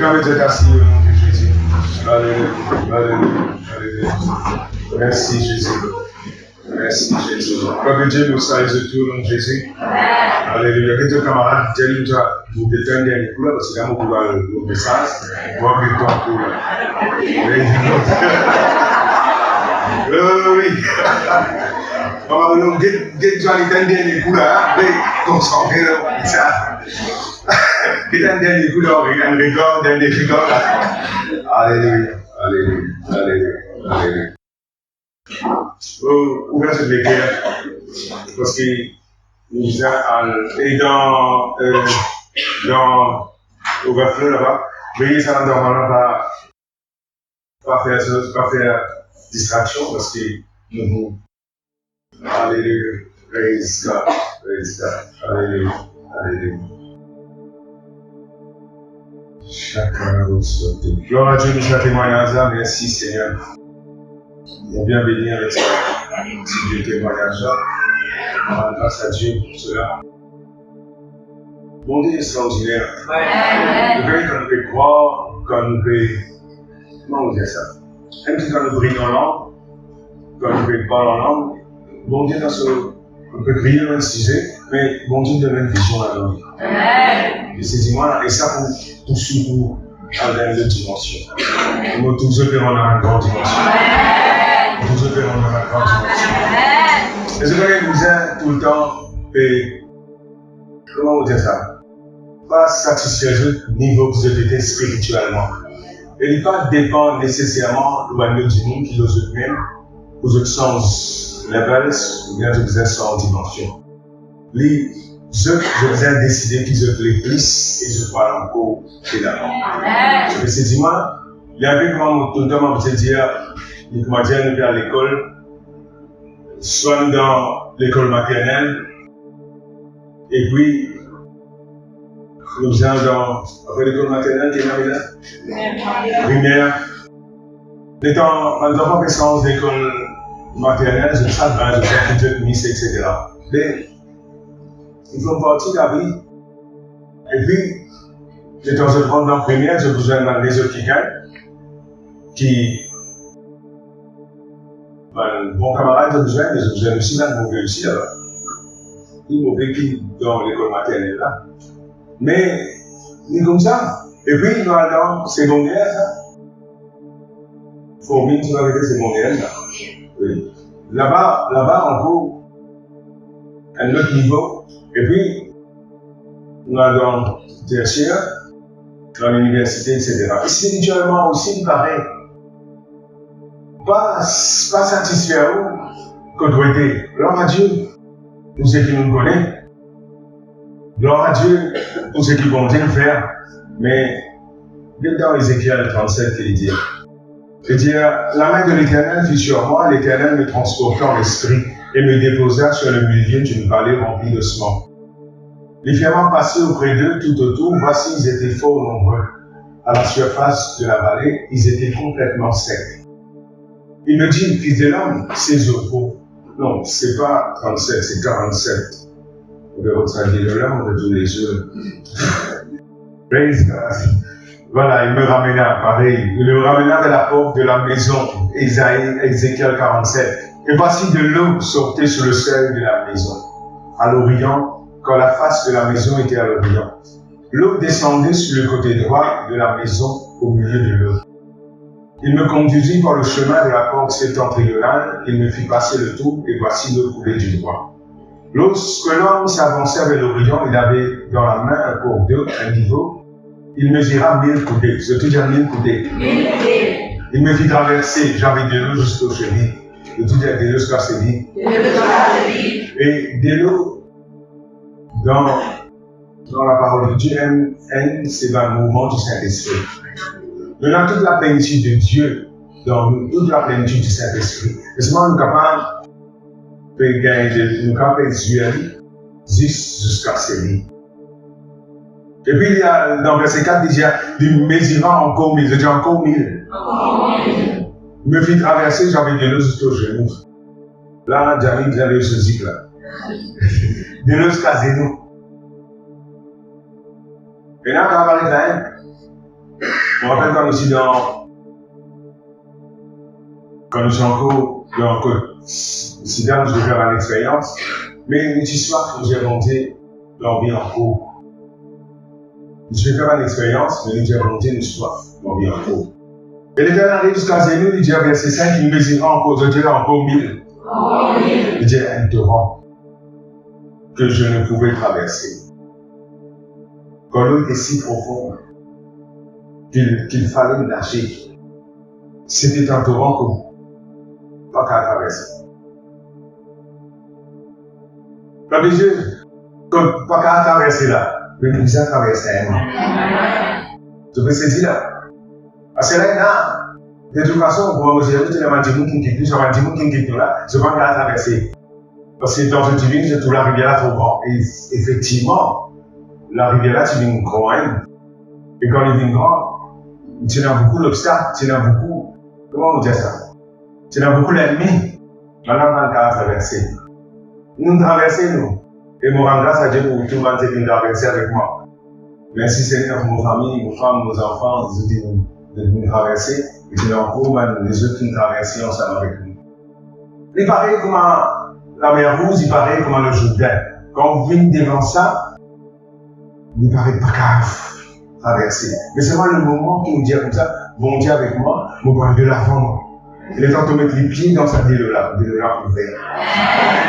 quand vous êtes assis au nom de Jésus. Alléluia, alléluia, alléluia. Merci Jésus. Merci Jésus. Que Dieu nous salue au nom de Jésus. Alléluia. Que Dieu camarade, Dieu nous a vous détendre les couleurs parce que là, on voit le message. On va plus temps pour oui. On va nous détendre les couleurs, mais concentrer le message. Détendre les couleurs, il rigole, des rigoles. Alléluia, alléluia, alléluia, alléluia. Ouvrez sur les cœurs, parce que nous avons, et dans l'ouverture là-bas, veillez ça normalement pas faire distraction, parce que nous, alléluia, praise God, alléluia, alléluia. Chacun de gloire à Dieu, nous chantons témoignage là, merci Seigneur. On vient bénir avec ça, si Dieu témoignage là. Grâce à Dieu pour cela. Bon Dieu extraordinaire. Le fait qu'on peut croire, qu'on peut. Comment on dit ça? Même si quand nous prions en langue, quand nous peut parler en langue, bon Dieu, on peut prier dans le sujet, mais bon Dieu donne une vision à l'homme. Et c'est dis-moi, et ça pour suivre dans une dimension. Nous tous opérons dans une grande dimension. Nous opérons dans une grande dimension. Et ce que nous disons tout le temps, et comment vous dire ça? Pas satisfaire le niveau que vous avez spirituellement. Et ne pas dépendre nécessairement du milieu du monde qui nous même, aux autres sens levels, ou bien aux autres sens dimension. Je vous ai décidé qu'ils ont fait plus et je parle encore finalement. Je me suis dit, moi, il y a un peu tout le temps, je me suis dit, nous sommes à l'école, soit dans l'école maternelle, et puis, nous sommes dans l'école maternelle, qui est là, primaire. Étant, nous n'avons pas fait sens d'école maternelle, je sais pas, je fais toute mise, etc. Mais, ils font partie de la vie. Et puis, de temps en temps, dans la première, je vous aime dans les autres qui gagnent, qui, bon camarade, je vous aime aussi dans le mauvais aussi là-bas. Ils m'ont vécu dans l'école maternelle là. Mais, c'est comme ça. Et puis, nous allons dans secondaire, pour mine, tu vas arrêter secondaire là. Oui. Là-bas, on peut un autre niveau. Et puis, nous allons dans le tertiaire, dans l'université, etc. Et spirituellement aussi, pareil. Pas satisfait qu'autorité. Gloire à Dieu pour ce qui nous connaît. Gloire à Dieu pour ce qui vont le faire. Mais, dans Ézéchiel 37, il dit, la main de l'Éternel fut sur moi, l'Éternel me transporta en esprit et me déposa sur le milieu d'une vallée remplie de semences. Les firmaments passaient auprès d'eux tout autour, voici ils étaient fort nombreux. À la surface de la vallée, ils étaient complètement secs. Il me dit, fils de l'homme, ces eaux. Non, c'est pas 37, c'est 47. Vous verrez ça dit de l'homme de tous les jours. Praise God. Voilà, il me ramena, pareil. Il me ramena vers la porte de la maison, Ézéchiel 47. Et voici de l'eau sortait sur le seuil de la maison, à l'Orient, quand la face de la maison était à l'Orient. L'eau descendait sur le côté droit de la maison, au milieu de l'eau. Il me conduisit par le chemin de la porte septentrionale, il me fit passer le tour, et voici l'eau coulait du droit. Lorsque l'homme s'avançait vers l'Orient, il avait dans la main un cours d'eau, un niveau. Il mesura 1000 coudées. Je te dis 1000 coudées. Il me fit traverser, j'avais de l'eau jusqu'aux chevilles. Je te dis de l'eau jusqu'à ses chevilles. Et de l'eau, dans la parole de Dieu, c'est dans le mouvement du Saint-Esprit. Dans toute la plénitude de Dieu, dans toute la plénitude du Saint-Esprit, et seulement nous sommes capables de gagner, nous sommes capables de visualiser jusqu'à ses vies. Et puis, il y a, dans verset 4, il mesura encore 1000. Je dis encore 1000. Il me fit traverser, j'avais de l'eau jusqu'aux genoux. Là, j'arrive dans le physique là. De l'eau jusqu'à genoux. Et là, quand on va aller là, Je me rappelle quand aussi quand nous sommes encore dans le Sudan, je vais faire une expérience, mais une histoire que j'ai montée l'envie en cours. Je vais faire une expérience, mais j'ai monté une histoire l'envie en cours. Et l'Éternel arrive jusqu'à Zénou, il dit verset 5, il me dira encore, je dirai encore 1000. Il dit un torrent que je ne pouvais traverser. Quand l'eau était si profonde qu'il fallait nager. C'était un torrent que pas qu'à traverser. La Dieu, comme pas qu'à traverser là, mais nous a traversé un an. Je peux se dire là. Parce que là, de toute façon, pour me dire, tu n'as pas dit qui quitte, tu n'as pas dit qui quitte là, je ne vais pas traverser. Parce que dans une divine, je trouve la rivière là trop grande. Et effectivement, la rivière là, tu viens grande. Et quand elle vient grande, tu as beaucoup d'obstacles, tu as beaucoup, comment on dit ça? Tu as beaucoup d'ennemis. Maintenant, on va traverser. Nous traversons, nous. Et je rends grâce à Dieu pour tout le monde qui traverser avec moi. Merci Seigneur pour nos familles, nos femmes, nos enfants, de nous traverser. Et tu as encore les autres qui nous traversent ensemble avec nous. Il paraît comme la mer Rouge, il paraît comme le Jourdain. Quand on vient devant ça, il ne paraît pas qu'à traverser. Mais c'est vraiment le moment qui nous dit comme ça, bon Dieu avec moi, vous parlez de l'avant. Il est temps de mettre les pieds dans sa dès-le-là ouvert.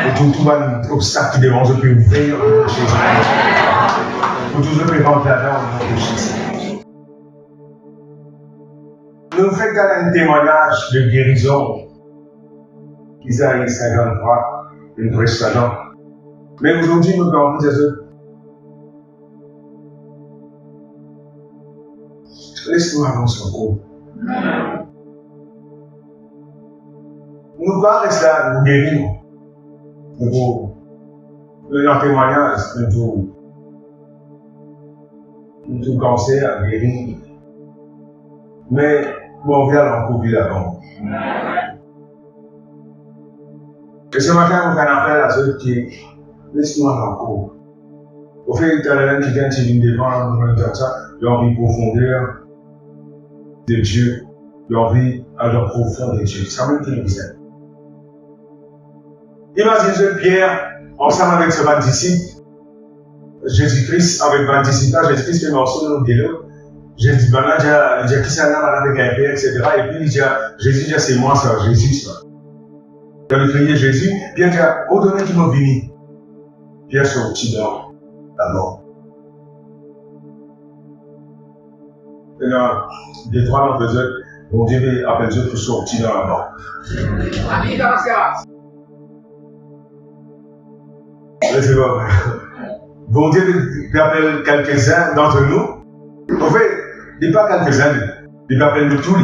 Et tout va obstacle qui dérange, je peux ouvrir le Jésus. Pour tout je peux rentrer là-dedans au nom de Jésus. Nous faisons un témoignage de guérison. Isaïe 53, une précédente. Mais aujourd'hui, nous avons dit à eux, laisse-nous avancer encore. Nous ne pas rester là, nous guérir. Nous avons un témoignage, nous cancer à guérir. Mais bon, on vient encore plus là-bas. Et ce matin, on fait un appel à ceux qui laisse-nous encore. Au fait, tu as l'un qui vient devant, on va dire ça, l'envie profondeur de Dieu, l'envie à leur profond de Dieu. Ça veut dire qu'ils aiment. Imaginez Pierre, ensemble avec ce 20 disciples, Jésus-Christ avec 20 disciples, Jésus-Christ fait morceau de l'eau. Jésus, il dit, qui s'en a avec un père, etc. Et puis il dit, Jésus dit, c'est moi ça, Jésus ça. Il a crié Jésus, Pierre dit, au donné qui m'a venu. Pierre sortit dans la mort. Maintenant, des trois d'entre eux, bon Dieu appelle Dieu pour sortir dans la mort. C'est pas vrai. Bon Dieu appelle quelques-uns d'entre nous. En fait, il n'est pas quelques-uns, il appelle nous tous.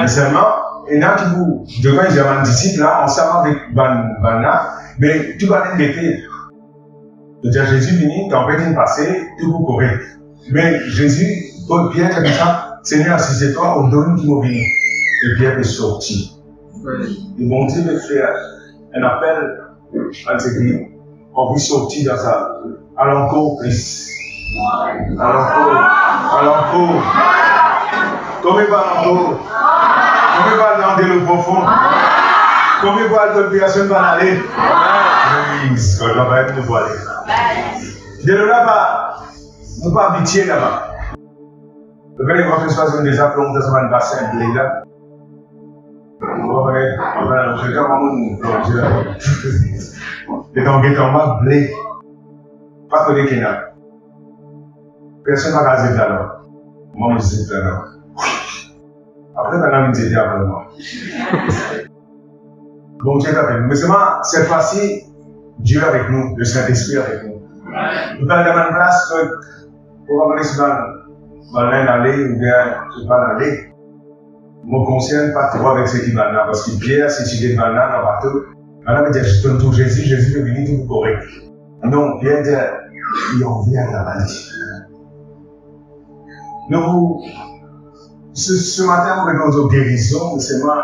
Mais seulement, il y en a qui vous, devant ils ont un disciple là, ensemble avec Banna, mais tout va être l'été. C'est-à-dire Jésus venu, tempête est passée, tout vous correct. Mais Jésus, Pierre comme ça, Seigneur, si c'est toi, on donne qui m'a venu. Et Pierre est sorti. Et mon Dieu me fait un appel à l'église. On peut sortir dans ça. Allons encore, Christ. Allons encore. Combien va encore? Combien va dans le profond? Combien va la personne va aller? Oui, ça va être de aller. De là-bas, nous pas habitués là-bas. Le vrai grand espace est déjà plongé dans un bassin blé là. On va je vais vraiment plonger là. Les tangues en bas, blé. Pas que des Kenya. Personne n'a rasé là. Moi, je suis là. Après, on a une idée avant moi. Bon, Dieu t'appelle. Mais seulement, cette fois-ci, Dieu avec nous, le Saint-Esprit avec nous. Nous parlons de la place, on va aller dans l'aller ou bien je ne pas l'aller. Je ne me concerne pas trop avec ce qui va là, parce que Pierre, si tu viens dans le bateau, alors me dit, je donne tout Jésus, Jésus est venu tout correct. Non, Pierre dit, il en vient à la maladie. Nous, ce matin, nous venons aux guérisons, mais seulement,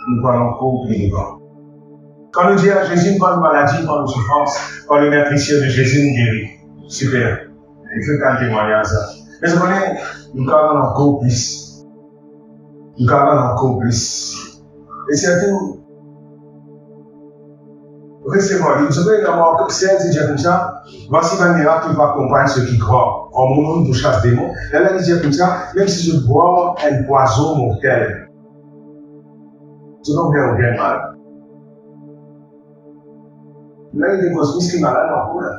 nous parlons encore plus devant. Quand nous disons à Jésus, pas de maladie, pas de souffrance, quand le maître ici de Jésus nous guérit. Super. Il faut qu'un témoignage ça. Mais je connais, nous avons encore plus. Nous avons encore plus. Et surtout, récemment, je vais avoir certains dire comme ça, voici un miracle qui va accompagner ceux qui croient. En mon nom, de chasse démon. Elle a dit comme ça, même si je bois un poison mortel, je n'en vais aucun mal. Là, il y a des cosmistes qui sont malades encore là.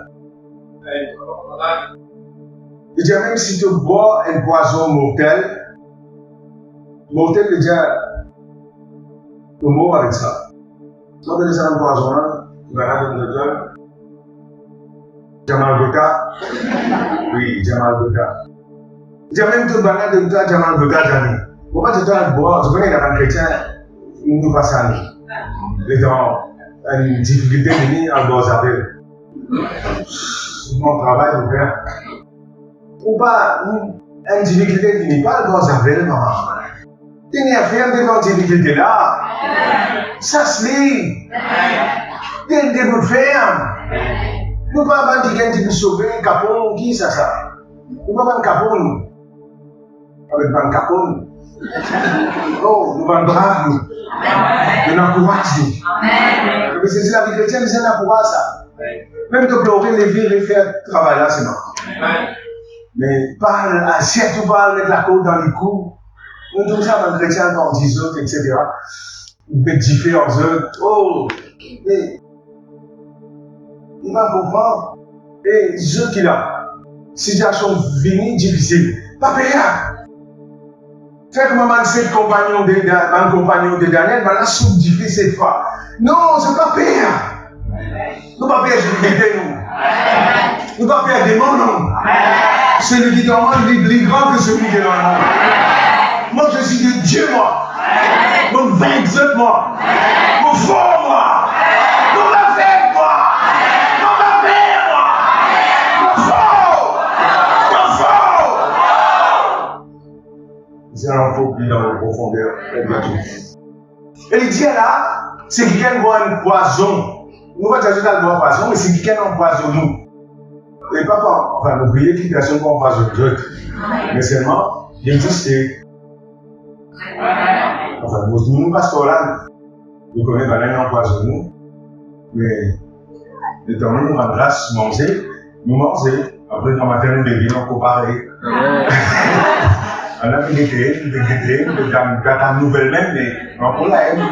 Il dit même si tu bois un poison mortel veut dire tu mort avec ça. Donc, il y a un poison là, tu vas aller dans le docteur. Jamal Gota. Oui, Jamal Gota. Il dit même tu vas aller dans le docteur Jamal Gota, Jani. Pourquoi tu dois boire? Je connais les chrétiens, ils nous passent à nous. Les gens, une difficulté de venir à Gozabel. Mon travail, mon frère. Ou pas, une difficulté de venir pas à Gozabel, non. Il n'y a rien de dans cette difficulté là. Ça se lit. Il y a des bouts de ferme. Nous ne pouvons pas dire qu'il peut sauver un capon, qui ça? Nous ne pouvons pas un capon, nous. Avec un capon. Oh, nous avons brave, nous. Nous encourage, nous. C'est la vie chrétienne, c'est l'encourage, ça. Même de pleurer les vies et faire ce travail-là, c'est non. Mais parle, surtout pas mettre la côte dans les coups. Nous tous ça dans le chrétien, dans 10 autres, etc. Des différents autres. Oh, il va comprendre. Et ceux qui là, situation venue difficile, pas payer. Fait que maman, c'est compagnon de Daniel, mais là, soupe difficile cette fois. Non, c'est pas payer. Nous ne pas payer difficulté, nous. Nous ne pas payer démon, non. Celui qui demande, il est plus grand que celui qui est dans le monde. Moi, je suis de Dieu, moi. Mon vainqueur, moi. Mon fort, moi. Mon avec moi. Mon père, moi. Mon fort. Mon fort. C'est un peu plus dans la profondeur. Et il dit là, c'est quelqu'un voit un poison. Nous ne pouvons pas dire poison, mais c'est quelqu'un empoisonne nous. Et papa, enfin, n'oubliez qu'il y a personne qui empoisonne d'autres. Mais seulement, il existe. Enfin, nous, pasteurs là, nous connaissons pas l'empoisonne nous. Mais, de temps nous avons grâce, manger, nous manger. Après, quand matin, nous devions comparer. On a fait des guettés, nous avons une nouvelle même, mais on peut la haine.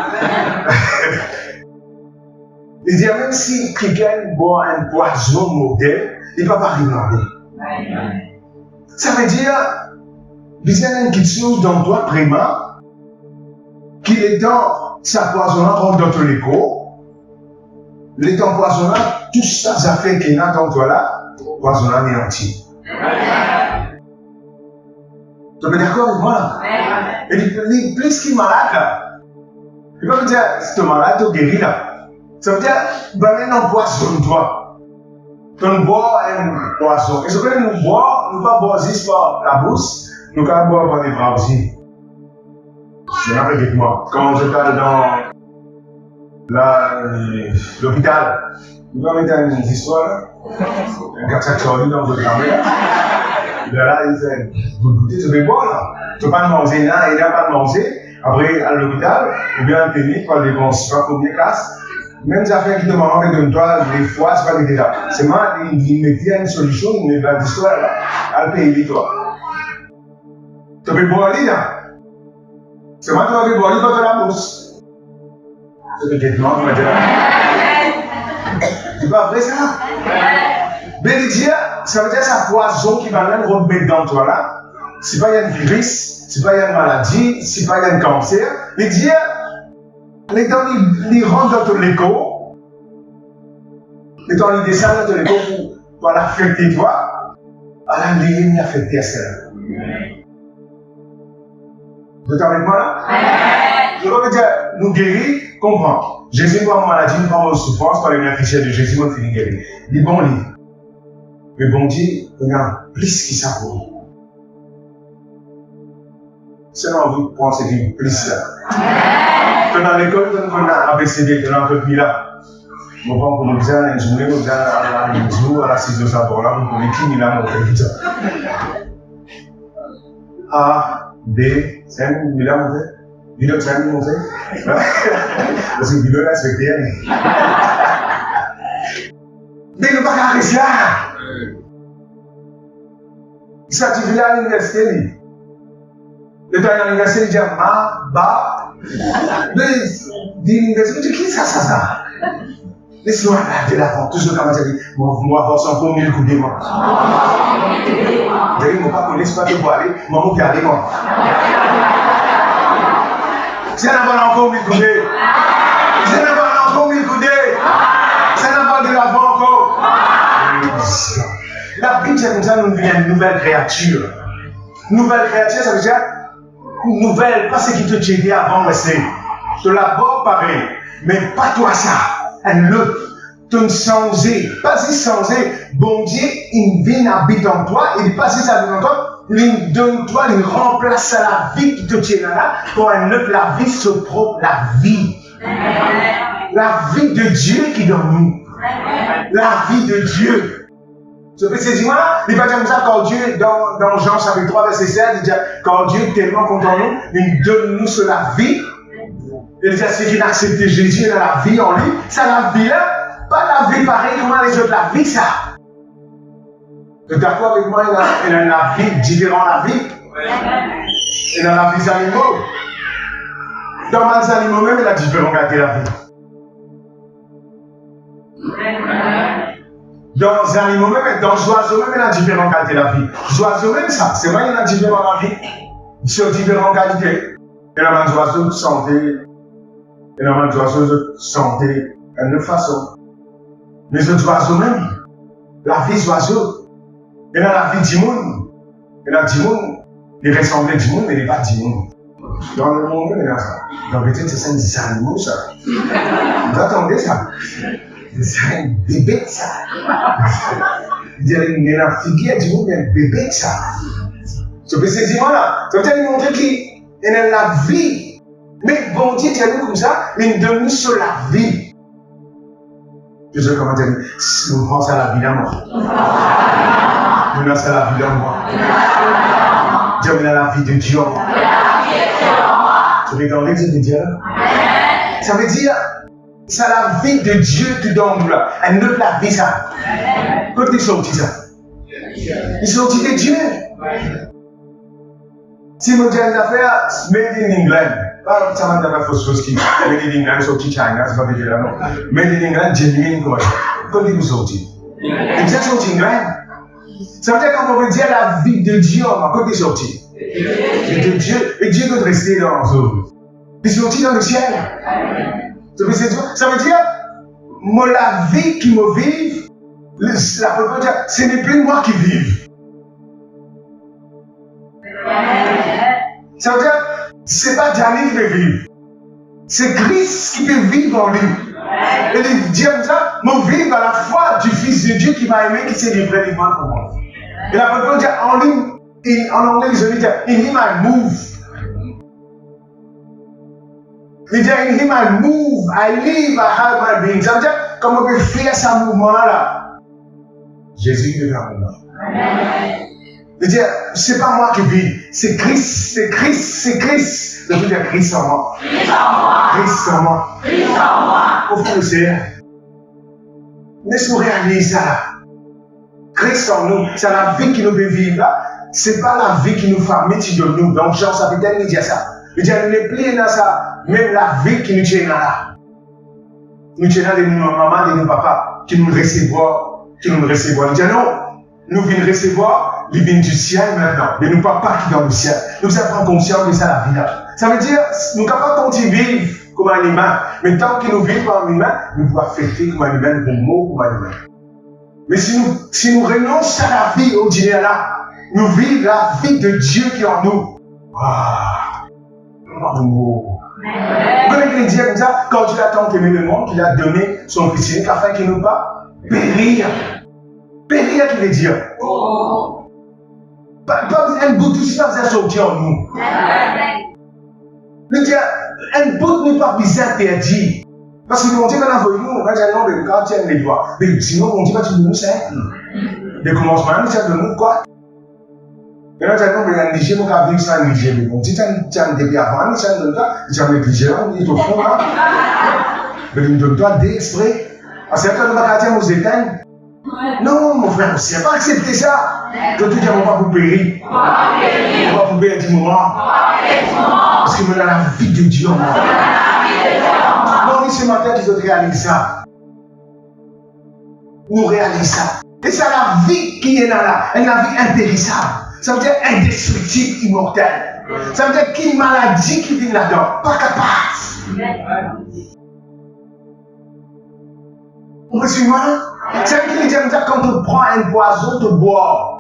Il dit même si quelqu'un boit un poison mortel, il ne va pas arriver à rien. Ça veut dire, il y a une chose dans toi vraiment, qui est dans sa poisonnant rentre dans ton écho. Les empoisonnants, tout ça, ça fait qu'il y a dans toi là, poisonnant anéanti. Tu es d'accord avec moi? Et les plus qui est malade là, il va me dire, si tu es malade, tu es guéri là. Ça veut dire, ben empoisonne-toi. Tu bois un poisson. Et ce que nous boire, nous ne pas boire juste par la bouche, nous ne boire par les bras aussi. C'est avec moi. Quand je parle dans l'hôpital, nous allons mettre une histoire, un cacciatore dans votre caméra. Là, il fait, vous goûtez, tu veux boire là. Tu ne peux pas manger là, il n'y a pas de manger. Après, à l'hôpital, ou bien en clinique, par les bons, je ne sais pas combien de casse. Même les affaires qui te demandent de toi, des fois, c'est pas déjà. C'est moi, il me dit une solution, il me dit l'histoire là, à le pays, toi. Tu peux boire là. C'est moi qui vais boire dans la bouche. C'est le vêtement qui m'a dit là. Tu pas après ça? Bélidia, ça veut dire ça poison qui va même remettre dans toi là. C'est pas un virus, c'est pas une maladie, c'est pas un cancer. Il dit, les temps ils rentrent dans ton écho, les temps ils descendent dans ton écho pour l'affecter toi, à la ligne affectée à celle-là. Vous êtes avec moi là? Je veux dire, nous guérir, comprends. Jésus pas en maladie, pas en souffrance, par les bienfaits de Jésus, on finit guérir. Des bons livres. Mais bon Dieu, il y a plus qui ça pour nous. C'est l'envie de penser qu'il y a plus là. Dans l'école, on a ABCD, on a un peu plus là. On prend pour nous dire, une journée, on a un jour, à la 6 de sa là, on connaît qui il a monté vite. A, B, c'est un bilan monté. Bilan, c'est un monté. Parce que bilan là, c'est bien. Mais nous ne pouvons pas arrêter là. Ça, tu viens à l'université. Le temps à l'université, il dit ma, ba. Mais, l'université, tu dis qui ça? Laisse-moi regarder l'avant, toujours comme ça dit, moi, avoir son premier coup de moi. D'ailleurs, mon papa ne laisse pas te voir aller, maman qui arrive. C'est n'a encore mis coudé. C'est n'a encore mis coudé. C'est n'a pas de l'avant encore. La Bible, c'est comme ça, nous devient une nouvelle créature. Nouvelle créature, ça veut dire nouvelle, pas ce qui te tient avant, mais c'est de l'abord pareil. Mais pas toi ça. Le te changer, pas si changer, bon Dieu, il vient habiter en toi, il pas si ça vient en toi, il donne toi, il remplace la vie qui te tient là, pour un autre, la vie se propre, la vie. La vie de Dieu qui est dans nous. La vie de Dieu. Ce que c'est dis-moi, il va dire comme ça, quand Dieu, dans Jean chapitre 3, verset 16, il dit, quand Dieu est tellement content de nous, il donne nous sur la vie. Il dit à ceux qui ont accepté Jésus, il a la vie en lui. Ça, la vie là, pas la vie pareille, comment les autres, la vie ça. Tu es d'accord avec moi, il a la vie différente, la vie. Il a la vie des animaux. Dans les animaux même, il a différentes qualités la vie. Dans les animaux même, dans les oiseaux même, il a différentes qualités la vie. Les oiseaux même ça, c'est vrai, il a différentes la vie. Ils sont différentes qualités. Il y a des oiseaux de santé. Il y a des oiseaux de santé de façon. Mais les oiseaux même, la vie des oiseaux, il y a la vie du monde. Il y a du monde, il ressemble du monde, mais il n'est pas du monde. Dans le monde, il y a ça. Dans le c'est des animaux, ça. Vous attendez ça? C'est un bébé, ça. Il y a une figure du monde, il y a un bébé, ça. Ce que c'est dit, voilà. Ça veut dire montrer qu'il a la vie. Mais bon Dieu, tu as dit comme ça, il donne nous sur la vie. Je sais comment dire, nous pensons à la vie d'un moi. Nous pensons à la vie d'un moi. Dieu a la vie de Dieu. Tu veux dans l'exemple de Dieu? Ça veut dire, c'est la vie de Dieu qui donne là. Elle ne la vie ça. Quand ils sont sortis ça? Ils sont sortis de Dieu. Si nous disons affaires, made in England. Pas ça m'a d'abord fausse chose qui made in England, sorti China, c'est pas vrai là non. Made in England, genuine quoi. Quand ils sont sortis? Ils sont sortis England. Ça veut dire qu'on peut dire la vie de Dieu, quand ils sont sortis. De Dieu, et Dieu doit rester dans eux. Ils sont sortis dans le ciel. Ça veut dire, moi la vie qui me vive, la peut dire, ce n'est plus moi qui vive. Ça veut dire, c'est pas Daniel qui peut vivre. C'est Christ qui peut vivre en lui. Et il dit comme ça, me vivre à la foi du Fils de Dieu qui m'a aimé, qui s'est livré du mal pour moi. Et la peut dire, en lui, en anglais, ils disent, in him I move. Il dit, in him I move, I live, I have my being. Ça veut dire, comme on peut faire ce mouvement-là. Jésus est là maintenant. Il dit, c'est pas moi qui vis, c'est Christ, c'est Christ, c'est Christ. Je veux dire Christ en moi. Christ en moi. Christ en moi. Christ en moi. Au fond, c'est laisse-nous réaliser ça là. Christ en nous, c'est la vie qui nous fait vivre là. C'est pas la vie qui nous fait mettre de nous. Donc, Jean, ça veut dire ça. Il dit, il n'est plus dans ça, même la vie qui nous tient là. Nous tient là de nos mamans, de nos papas, qui nous recevoir. Il dit, non, nous venons recevoir, ils viennent du ciel maintenant, mais nous pas qui dans le ciel. Nous avons conscience de ça la vie là. Ça veut dire, nous ne pouvons pas continuer à vivre comme un humain, mais tant que nous vivons comme un humain, nous pouvons fêter comme un humain, comme mot, comme un humain. Mais si nous renonçons à la vie ordinaire là, nous vivons la vie de Dieu qui est en nous. Vous voyez dire comme ça, quand Dieu a tant aimé le monde, il a donné son fils unique afin qu'il ne pas périr. Périr, qui veut dire. Pas un bout tout ça, ça sortir en nous. Le dire, un bout n'est pas bizarre perdu. Parce que mon Dieu va envoyer nous, on va dire non, mais quand tu aimes les doigts. Mais sinon, mon Dieu va te nous faire. Le commencement, ça de nous quoi? Maintenant, tu as compris, il y a un Niger, mon cas, vivre sans Niger. Mais bon, si tu as un début avant, tu as un cas, tu as un Niger, on est au fond là. Mais tu me donnes toi des exprès. Parce que quand on va dire aux éteindre, non, mon frère, on ne sait pas accepter ça. Je te dis, on va vous périr. On va vous périr du moment. Parce que maintenant, la vie de Dieu, moi. Non, ce matin, tu dois réaliser ça. Nous réalisons ça. Et c'est la vie qui est là, une vie impérissable. Ça veut dire indestructible, immortel. Ça veut dire qu'une maladie qui vit là-dedans, pas capable. Vous me suivez? C'est qui dit quand tu prends un poison, tu bois.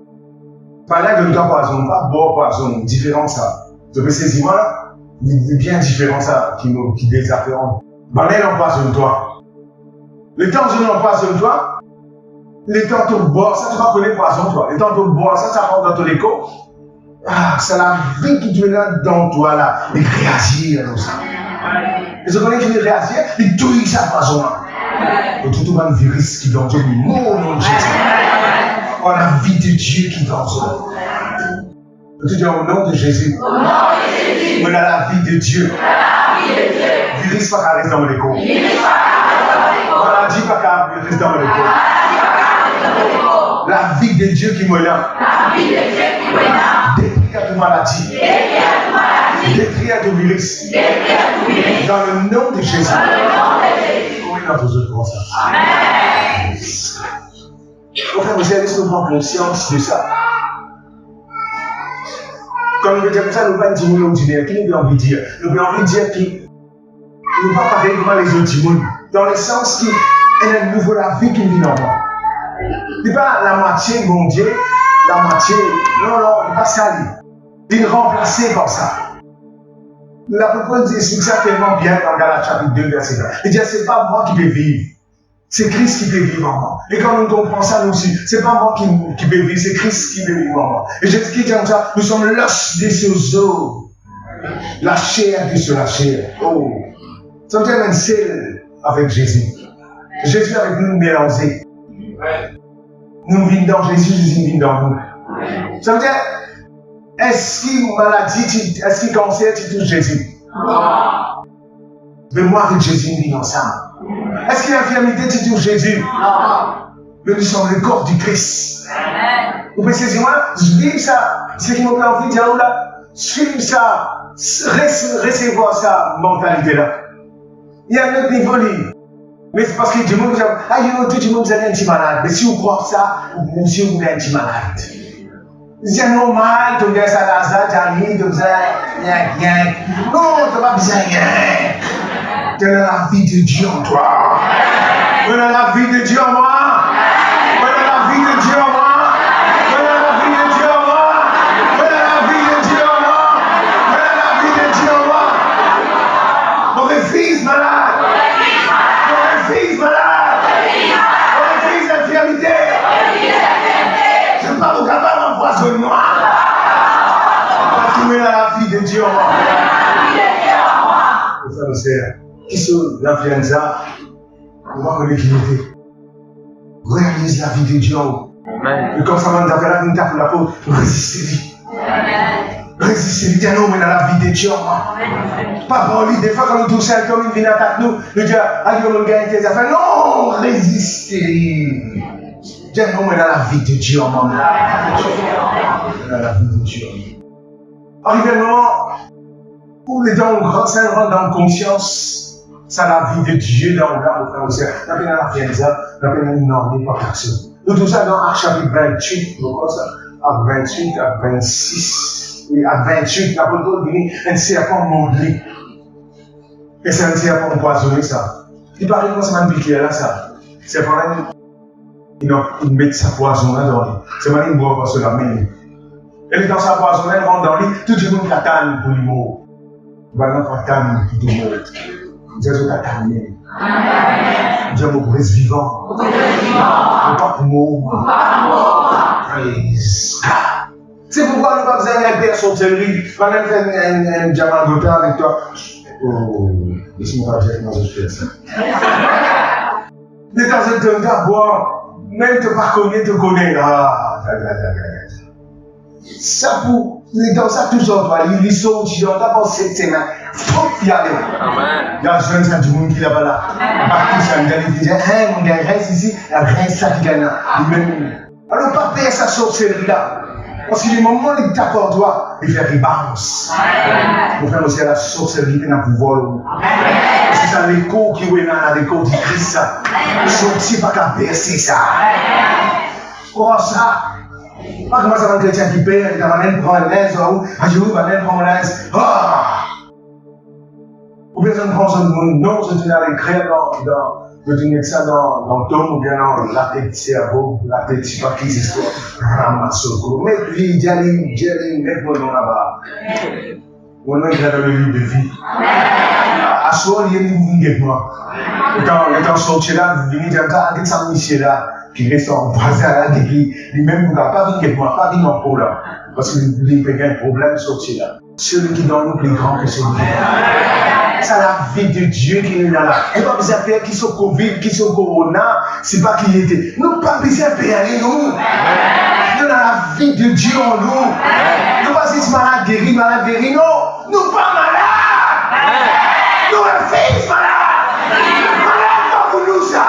Pas là de poison, pas boire poison, différent ça. Vous avez ces images, il est bien différent ça, qui désafférent. Bah là, il empoisonne-toi. Le temps où il empoisonne-toi, le temps où tu bois, ça tu vas connaître poison, toi. Le temps où tu bois, ça rentre dans ton écho. Ah, c'est la vie qui te met dans toi là, il réagit comme ça. Et ce qu'on est qui réagit, il touille sa poison là. Et tout un virus qui est dangereux, mon nom de Jésus. Oh, la vie de Dieu qui est dangereux. Tu dis au nom de Jésus. On a la vie de Dieu. Virus pas qu'à rester dans mon écho. Maladie pas qu'à rester dans mon écho. La vie de Dieu qui me l'a. Détruire toute maladie. Détruire tout virus. Dans le nom de Jésus. Oui, dans tous autres comme ça. Amen. Mon frère, vous allez nous prendre conscience de ça. Quand nous disons ça, nous ne pouvons pas dire ordinaire. Qui nous a envie de dire? Nous avons envie de dire qui nous ne pas parler comme les autres mondes. Dans le sens qu'il y a une nouvelle vie qui vit dans moi. Ce n'est pas la moitié, mon Dieu, la moitié. Non, il n'est pas ça. Il est remplacé par ça. L'apôtre explique ça tellement bien dans Galates chapitre 2, verset 1. Il dit, ce n'est pas moi qui peux vivre. C'est Christ qui peut vivre en moi. Et quand nous comprenons ça, nous aussi, ce n'est pas moi qui peux vivre, c'est Christ qui peut vivre en moi. Et Jésus qui dit comme ça, nous sommes l'os de ses os. La chair de sur la chair. Oh. Ça veut dire un seul avec Jésus. Jésus avec nous mélangé. Nous vivons dans Jésus, Jésus vit dans nous. Ça veut dire, est-ce qu'il maladie, est-ce qu'il cancer, tu touches Jésus? Mais moi avec Jésus, nous vivons ensemble. Est-ce qu'il y a infirmité, tu touches Jésus? Mais nous sommes le corps du Christ. Vous pouvez saisir moi, je vis ça. Ce qui m'a envie de dire là, suivre ça, recevoir sa mentalité-là. Il y a un autre niveau libre. Mais c'est parce que tout le monde dit, tout le monde vous êtes un petit malade. Mais si vous croyez ça, monsieur, vous êtes un petit malade. C'est normal, tu me dis ça, tu me dis rien. Non, tu n'as pas besoin de rien. Tu as la vie de Dieu en toi. Tu as la vie de Dieu en moi. Tu as la vie de Dieu en moi. Tu as la vie de Dieu en moi. Tu as la vie de Dieu en moi. Tu as la vie de Dieu en moi. Mon fils malade. Mon fils malade. Mon fils d'infirmité. Je ne suis pas capable d'empoisonnement. Parce que tu mets la vie de Dieu en moi. Ça me sert. Qui sont l'influenza, on va connaître qui était. Réalise la vie de Dieu. Et comme ça, on a fait une tape pour la peau, résistez-lui. Résistez-lui, dis non, mais dans la vie de Dieu. Pas pour lui, des fois, quand nous touchons un homme, il vient attaquer nous, nous dit, ah, il va me gagner tes affaires. Non, résistez-lui. Dis non, mais dans la vie de Dieu. Dans la vie de Dieu. Arrivé le moment où les gens rentrent dans conscience. C'est la vie de Dieu dans le frère aussi. Nous avons la fianza, nous avons une normée par personne. Nous tout ça dans Acte chapitre 28, nous avons ça, à 28, à 26, et à 28, l'apôtre dit un serpent modelé. Et c'est un serpent empoisonné, ça. Il paraît que c'est un piqué là, ça. C'est pas là, il met sa poison là dans lui. C'est pas une boire sur la main. Et dans sa poison, elle rentre dans lui, tout le monde l'attend pour lui mourir. Voilà, on attend pour lui mourir. Jésus t'a terminé. Dieu me brise vivant. Pas pour moi. Praise God. C'est pourquoi nous pas besoin d'un père sorcellerie. On a fait un diamant d'auteur avec toi. Oh, laisse-moi dire comment je fais ça. De temps en temps, boire, même te pas connaître, te connaître. Ça pour, dans ça toujours, toi, ils sont d'abord cette semaine. Faut y aller. Il y a jeune ça du monde qui là-bas là. Partout ça, il dit, hey mon gars, reste ici, reste ça qui gagne. Alors pas payer sa sorcellerie là. Parce que le moment où il t'accorde toi, il fait rebalance. Mon frère, c'est la sorcellerie qui n'a pas vol. C'est ça l'écho qui est dans l'écho du Christ ça. Sorti pas qu'à verser ça. Comment ça? Pas comment ça va un chrétien qui paye, il va même prendre l'aise, ou un jour il va même prendre l'aise. Ou bien ça ne prend son nom, c'est une écrire je te mets ça dans le tome ou bien dans la tête du cerveau, la tête du papier, c'est quoi? Ramassoko. Mais puis, Jerry, mets mon nom là-bas. Mon nom est dans le livre de vie. À ce moment, il y a une guette moi. Étant sorti là, il y a un ça, Michel là, qui reste en bazar, qui lui-même, pas une guette moi, pas une emploi là. Parce qu'il y a un problème sorti là. Celui qui donne le plus grand que celui-là. C'est la vie de Dieu qui est là. Et pas besoin de faire qui sont Covid, qui sont Corona, c'est pas qui était. Nous pas besoin de payer nous. Nous avons la vie de Dieu en nous. Nous pas si malade guéri, non. Nous pas malades. Nous sommes fils malades. Malades pas pour nous ça.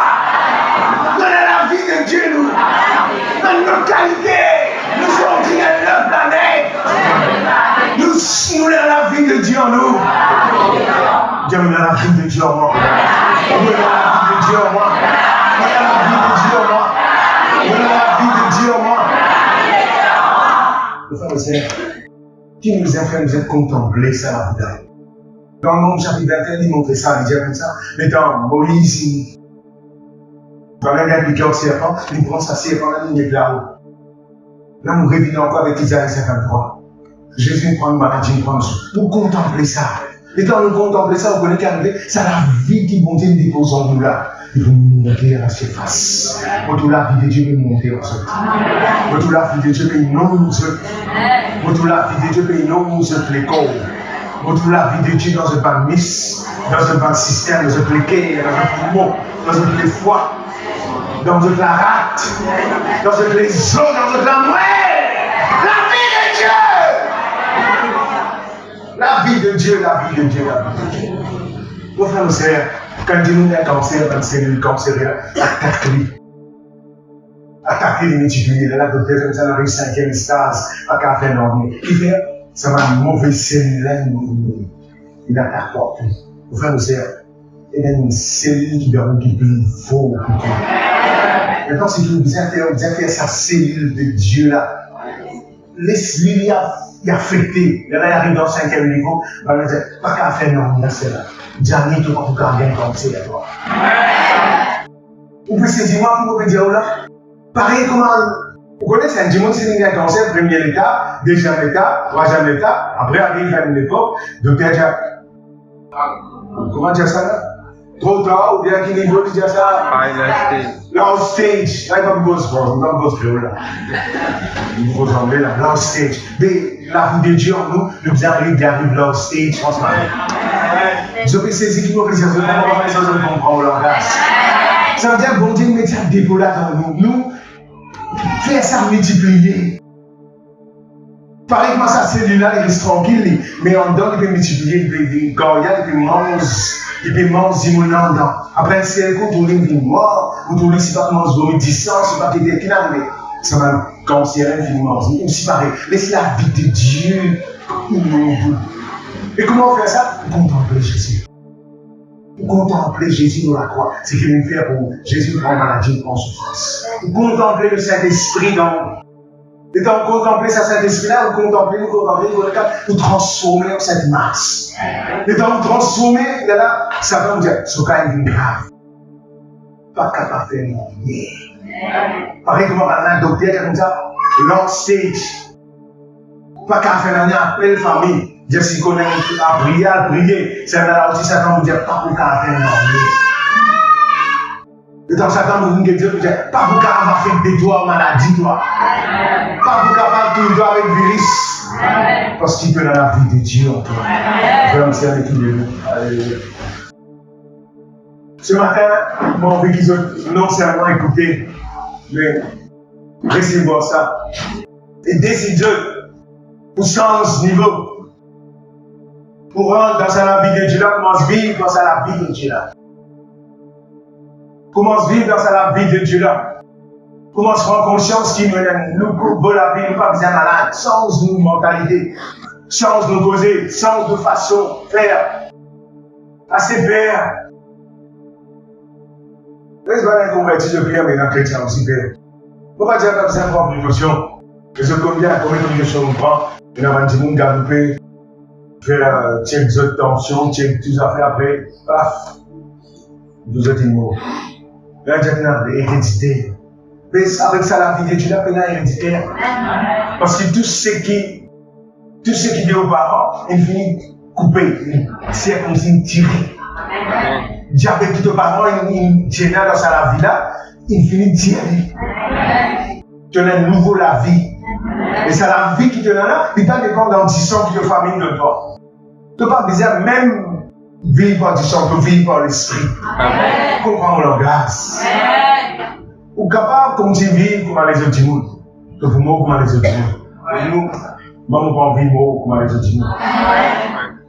Nous avons la vie de Dieu nous. Dans notre qualité. Nous sommes qui est la planète. Nous avons la vie de Dieu en nous. Dieu me donne la vie de Dieu en moi. Dieu me donne la vie de Dieu en moi. Dieu me donne la vie de Dieu en moi. Dieu me donne la vie de Dieu en moi. Frères et sœurs, qui nous a fait nous être contemplés ça la bouteille. Dans le monde chapitre 21, il montre ça, il dit comme ça. Mais dans Moïse, dans la guerre du cœur serpent, il prend sa serpent, la ligne est là-haut. Là, nous revenons encore avec Isaïe 53. Jésus prend une maladie, il prend une chose. Pour contempler ça. Et quand nous contemplons ça, vous connaissez qu'arriver, c'est la vie qui monte et dépose en nous là. Il faut monter à la surface. Pour la vie de Dieu peut monter en surface. Pour la vie de Dieu peut nous. Pour la vie de Dieu peut nous l'école. Pour la vie de Dieu dans un ban miss, dans un ban système, dans un pléqué, dans un poumon, dans un plé foie, dans un la rate, dans un les os, dans un la moelle. La vie de Dieu! La vie de Dieu, la vie de Dieu, la vie de Dieu. Mon frère, nos sœurs, quand Dieu nous a cancer, dans une cellule cancéreuse, attaquer les multiplier, là, docteur, comme ça, dans le 5e stade, pas qu'à faire dormir. Il fait, ça va une mauvaise cellule, là, il attaque pas. Mon frère, nos sœurs, il y a une cellule qui doit occuper faux. Maintenant, si vous avez sa cellule de Dieu, là, laisse-lui il est affecté. Il arrive dans le 5e niveau, il va dire, pas qu'à faire non, là c'est là. Dernier, tout pour qu'on gagne comme c'est là. Vous pouvez saisir moi pour vous dire là. Pareil comment. Vous connaissez un dimanche, c'est un cancer, première étape, deuxième étape, troisième étape, après arrive à une époque, docteur déjà. Comment dire ça là? Trop tard, ou bien qui niveau de dire ça? Last stage. Là, il va me poser là. Il faut trembler là. Last stage. Mais la vie de Dieu en nous, nous arrive last stage, franchement. Je peux saisir qui nous fait dire, je ne comprends pas le langage. Ça veut dire que bon Dieu met un dépôt là dans nous. Nous, faire ça multiplier. Pareil que ça, cellule-là, il reste tranquille, mais en dedans, il peut multiplier, il peut goyer, il peut manger. Et puis, mange mon dedans. Après, c'est un coup, tu lis mort, ou tu lis si pas comment se 10 ans, si pas quelqu'un qui n'a mais ça m'a cancer infiniment. Il me suis pareil. Laisse la vie de Dieu. Et comment on fait ça? Contempler Jésus. Contempler Jésus dans la croix. C'est ce qu'il nous fait pour Jésus prend maladie, prend souffrance. Contempler le Saint-Esprit dans. Et quand vous contemplez ça, Saint-Esprit-là, vous transformez en cette masse. Et quand vous transformez, là, ça va vous dire, ce cas est grave. Pas capable de faire rien. Pareil comme un docteur comme ça, long stage. Pas capable de faire rien, appelle famille. Dire si qu'on a prier, c'est là aussi ça va vous dire, pas pour capable de faire rien. Et dans Satan, vous dites, pas pour capable de faire des doigts maladie, toi. Pas pour capable de tout avec le virus. Parce qu'il peut dans la vie de Dieu en toi. Vraiment, c'est avec tous les deux. Alléluia. Ce matin, j'ai envie qu'ils ont non seulement écouté, mais recevoir ça. Et décider pour changer ce niveau. Pour rentrer dans la vie de Dieu là, commence à vivre dans la vie de Dieu là. Commence à vivre dans la vie de Dieu là. Commence à prendre conscience qu'il nous coupe la vie, nous pas besoin malade. Change nos mentalités, change nos causes, change nos façons de faire. Assez faire. Laisse pas les convertis de prière, mais dans les chrétiens aussi faire. On va dire comme ça, on prend précaution. Parce que combien de précautions on prend, et on va dire, on va faire check de tension, check tout ça, après, paf, vous êtes immobiles. Là, il y a une hérédité. Mais avec ça, la vie de Dieu, là, il héréditaire. Parce que tout ce qui dit aux parents, il finit coupé, c'est comme s'il tirait. Diable qui te parents, il tient dans sa vie là, il finit tirer. Tu as un nouveau la vie. Et c'est la vie qui te donne là, il pas dépendre d'un sang qui te famine de toi. Tu n'as pas besoin même vivre par du sang, tu vivre par l'esprit. Comprends mon langage. Ou capable comme tu vis comme les autres monde. Tu peux mourir comme les autres monde. Nous, maman pas envie de mourir comme les autres monde.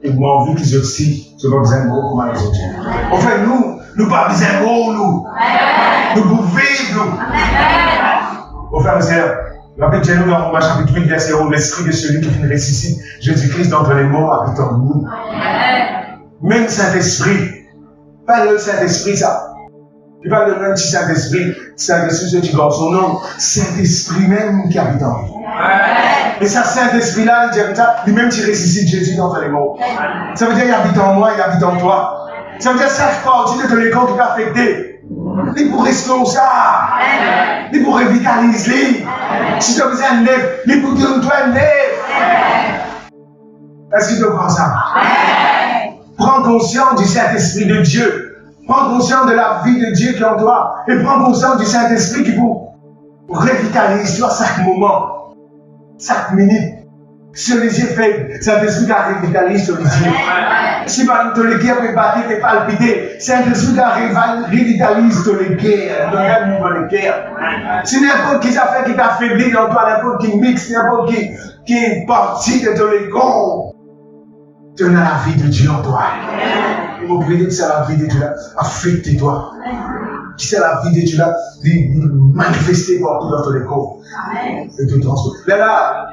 Et moi envie qu'ils aussi, tu n'as pas besoin de mourir comme les autres monde. En fait, nous pas besoin de mourir, nous. Nous pouvons vivre, nous. Au frère et sœurs, la Bible dit nous dans Romains chapitre 8, verset 11, l'esprit de celui qui vient ressuscite Jésus-Christ d'entre les morts habite en nous. Même Saint-Esprit, pas le Saint-Esprit, ça. Il parle de même petit Saint-Esprit, Saint-Esprit, c'est du garçon, non, Saint-Esprit même qui habite en nous. Et ça, Saint-Esprit-là, il dit comme ça, lui-même qui ressuscite Jésus d'entre les morts. Ça veut dire qu'il habite en moi, il habite en toi. Ça veut dire que ça fait partie de ton corps qui t'a affecté. Il pour restaurer ça. Il pour revitaliser. Si tu as besoin de neuf, il pour donner toi un neuf. Est-ce que tu comprends ça? Prends conscience du Saint-Esprit de Dieu. Prends conscience de la vie de Dieu qui est en toi. Et prends conscience du Saint-Esprit qui vous revitalise toi chaque moment, chaque minute. Sur les yeux faibles, Saint-Esprit qui revitalise sur les yeux. Si par ton cœur peut battre et palpiter, Saint-Esprit qui revitalise ton cœur, donne un cœur. Si n'importe qui fait qui t'affaiblit dans toi, n'importe qui mixe, n'importe qui est parti de ton ego, tu as la vie de Dieu en toi. Il faut prier que c'est la vie de Dieu là, affecte-toi. Que c'est la vie de Dieu là, manifester partout dans ton ego. Et te transformer. Là,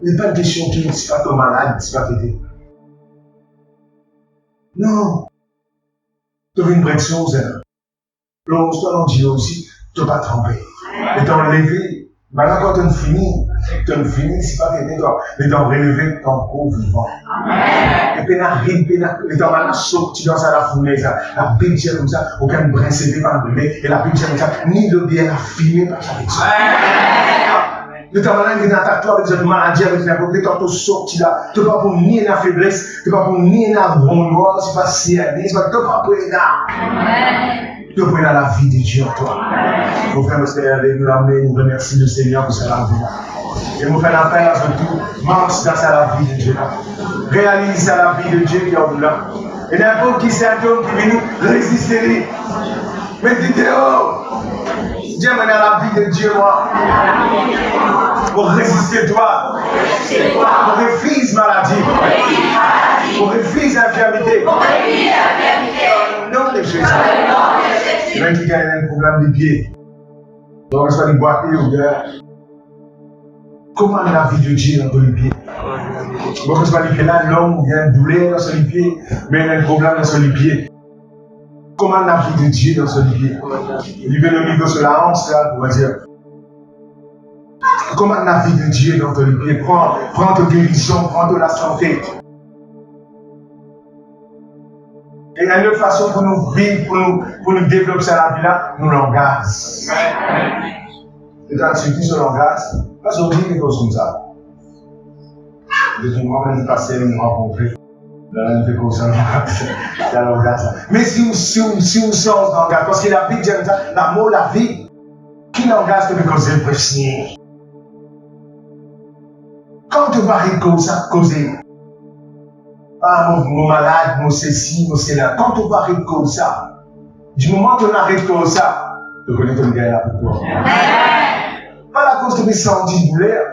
il n'est pas une question qui ne soit pas malade, ne soit pas pété. Non. Tu as une vraie chose. L'once-toi dans Dieu aussi, tu ne vas pas tromper. Et t'en lever. Maintenant, quand tu finis, c'est pas t'aider toi. Mais t'en relever ton corps vivant. Et puis, et t'en maintenant sorti dans ça, la fournaise, la Bible comme ça, aucun brin sévé par le brûler. Et la Bible comme ça, ni le bien affiné par sa vie. De ta manière, il attaque toi avec cette maladie, avec n'importe quel temps, tu sorti là. Tu ne peux pas pour nier la faiblesse, tu ne peux pas pour nier la ronde noire, c'est pas CRD, c'est pas tu ne peux pas pour là. Tu peux la vie de Dieu en toi. Mon frère, nous l'amener, nous remercions le Seigneur pour sa vie là. Et nous faisons appel à ce tout, marche dans la vie de Dieu là. Réalise la vie de Dieu qui est en nous là. Et n'importe qui symptôme qui vient nous résister. Mettez dehors. Dieu m'a la vie de Dieu, moi. Pour résister toi. Pour refuser maladie. Pour refuser infirmité. Au nom de Jésus. Même qui a un problème de pied. Donc, on soit les boiter ou bien. Comment la vie de Dieu dans les pieds? Donc, on soit les pieds là, l'homme vient douleur dans les pieds, mais il y a un problème dans les pieds. Comment la vie de Dieu dans ce pied? Il veut le niveau sur la hanche, là, on va dire. Comment la vie de Dieu dans ton pied? Prends ta guérison, prends de la santé. Et il y a une façon pour nous vivre, pour nous développer la vie là, nous langage. Et quand tu dis ce langage, parce qu'on dit quelque chose comme ça. Depuis moi, quand je passais, nous rencontrer. Mais si vous sortez dans le langage, parce que la Bible dit ça, l'amour, la vie, qui langage que vous causez le précis? Quand tu vas causer, ah, mon malade, mon ceci, mon cela, quand tu vas arrêter comme ça, du moment que tu arrêtes comme ça, tu connais ton gars là pour toi. Pas la cause de mes sentis douleur.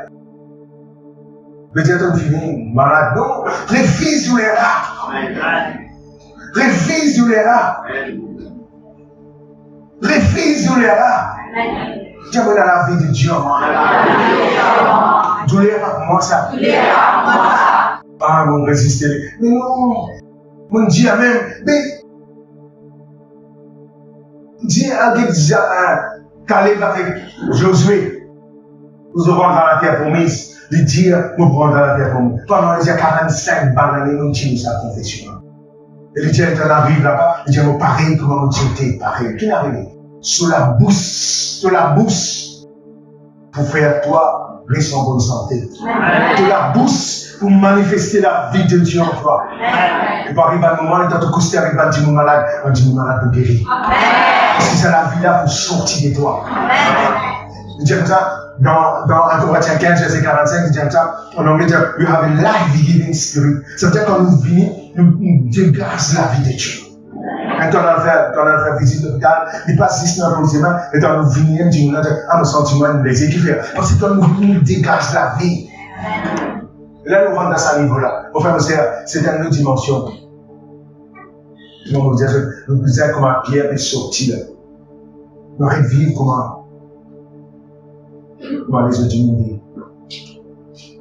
Peut-être une fille malade. Non, les filles sur les rats. Les filles sur les rats. Les filles sur les rats. J'aimerais dans la vie de Dieu. Douleur pour moi ça. Ah, mon résister. Mais non. Mon Dieu même. Mais Dieu a déjà Caleb avec Josué. Nous aurons dans la terre promise. De dire, nous prendrons dans la terre promise. Pendant les 45 bananes, nous tirons sa confession. Et le Dieu arrive là-bas, il dit, nous pareil, comment nous tirons pareil. Qui n'arrive? Sous la bouche, pour faire toi, rester en bonne santé. De la bouche, pour manifester la vie de Dieu en toi. Et pour arriver à un moment, il t'a tout coûté avec un dimanche malade, pour guérir. Parce que c'est la vie là pour sortir de toi. Il dit comme ça, dans 1 Corinthiens 15, verset 45, il dit comme ça, en anglais, you have a life-giving spirit. C'est-à-dire quand nous venons, nous dégagons la vie de Dieu. Quand on a fait visite à l'hôpital, il passe 6 mois pour les mains, et quand nous venons, nous disons, ah, mon sentiment, nous les équipons. Parce que quand nous dégageons la vie. Et là, nous rentrons dans ce niveau-là. Au frère, c'est dans une autre dimension. Nous disons comment Pierre est sorti là. Nous allons vivre comment les autres diminuent.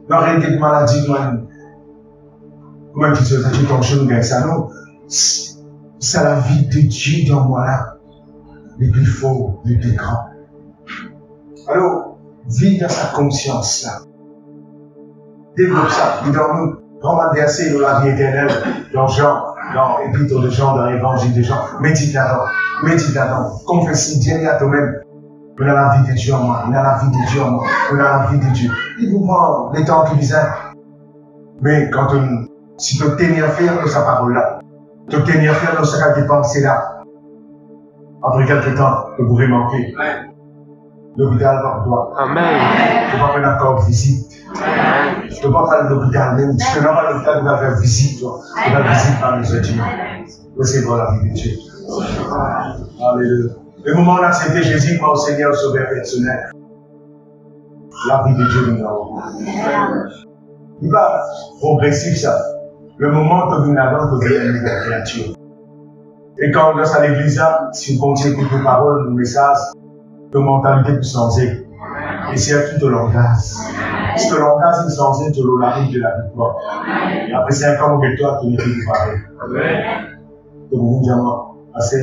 Nous allons des maladies, comment ils se disent, comme je nous ça, non. C'est la vie de Dieu dans moi là, le plus fort, le plus grand. Alors, vis dans sa conscience là. Développe ça. Nous devons vraiment verser dans la vie éternelle, dans Jean, dans l'épître de Jean, dans l'évangile de Jean. Médite là-dedans. Confesse Dieu à toi-même. On a la vie de Dieu en moi. On a la vie de Dieu en moi. On a la vie de Dieu. Il vous prend les temps qui viennent. Mais quand si tu tenir faire de sa parole là, te tenir faire dans ce cas de pensée là. Après quelques temps, vous pourrez manquer. L'hôpital par toi. Amen. Tu vas faire un accord visite. Tu ne vas pas faire l'hôpital même. Tu ne vas pas l'hôpital, tu vas faire visite. Tu vas visite par les autres. Recevons la vie de Dieu. Alléluia. Le moment où on a accepté Jésus comme Seigneur Sauveur personnel. La vie de Dieu nous avons. Il va progressif ça. Le moment où tu viens là-dedans, tu deviens une nouvelle créature. Et quand on reste à l'église là, si on continue écouter nos paroles, nos messages, nos mentalités peuvent changer. Et c'est tout le langage. Si le langage est changé, tu l'as la vie de la victoire. Et après 5 ans, avec toi, tu n'es plus pareil. Donc vous dites, assez,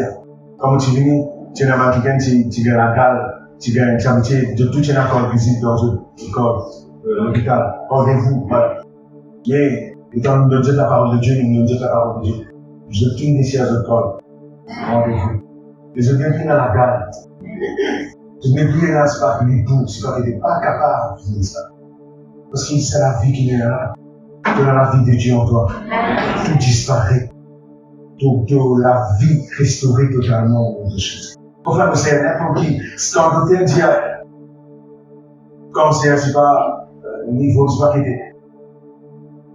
quand tu viens, tu n'as pas quelqu'un, tu viens à la gare, tu viens à une de tout, tu n'as pas visite dans l'hôpital. Rendez-vous, voilà. Mais, étant nous dire la parole de Dieu, nous dire la parole de Dieu. Je tourne ici à ce corps. Rendez-vous. Et je viens plus dans la gare. Je n'ai plus là, c'est pas que les bouts, c'est pas que tu n'es pas capable de faire ça. Parce que c'est la vie qui est là. Tu as la vie de Dieu en toi. Tout disparaît. La vie restaurée totalement aux choses. Enfin, c'est n'importe qui. Quand on dit, quand c'est pas niveau, c'est pas qu'il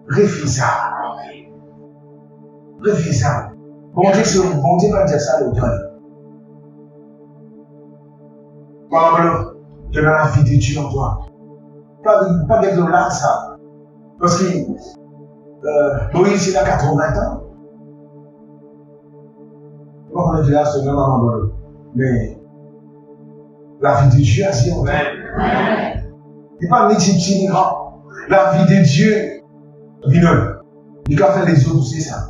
refusable. Refusable. Bon Dieu va dire ça l'autre. Pablo, tu as la vie de Dieu en toi. Pas de dollars, ça. Parce que Moïse, il a 80 ans. On est là, c'est vraiment bon. Mais la vie de Dieu a si longtemps. Il parle ni petit ni grand. La vie de Dieu, il a fait les autres, c'est ça.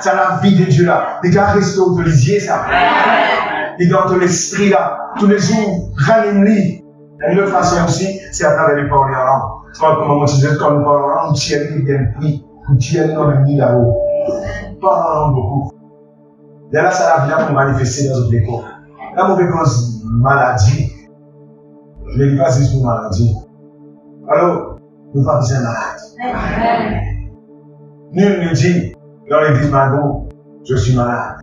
C'est la vie de Dieu là. Il a resté autorisé ça. Il a dans l'esprit là. Tous les jours, ranime-lui. Une autre façon aussi, c'est à travers les paroles en langue. Comme tu disais, quand nous parlons en langue, nous tiens les bien pris. Nous tiens dans le nid là-haut. Parle en langue beaucoup. Et là, ça a bien pour manifester dans notre école. La mauvaise cause, maladie. Je ne dis pas si c'est une maladie. Alors, nous ne sommes pas besoin de malade. Nul ne dit dans l'église Mago, je suis malade.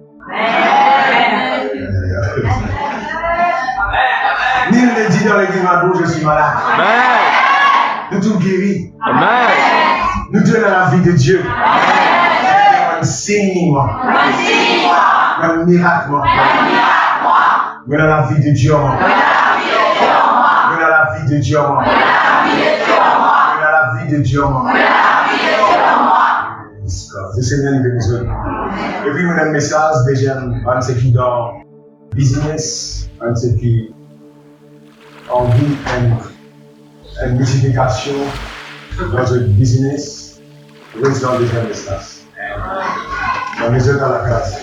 Nul ne dit dans l'église Mago, je suis malade. Nous tout guéris. Nous donnons la vie de Dieu. Un signe, un miracle. Nous donnons la vie de Dieu. Nous donnons la vie de Dieu. vie de Dieu en moi. Le Seigneur nous bénisse. Et puis, mon message, déjà, un de ceux qui dans business, un de ceux qui ont vu une multiplication dans le business, dans le deuxième message. On est dans la classe.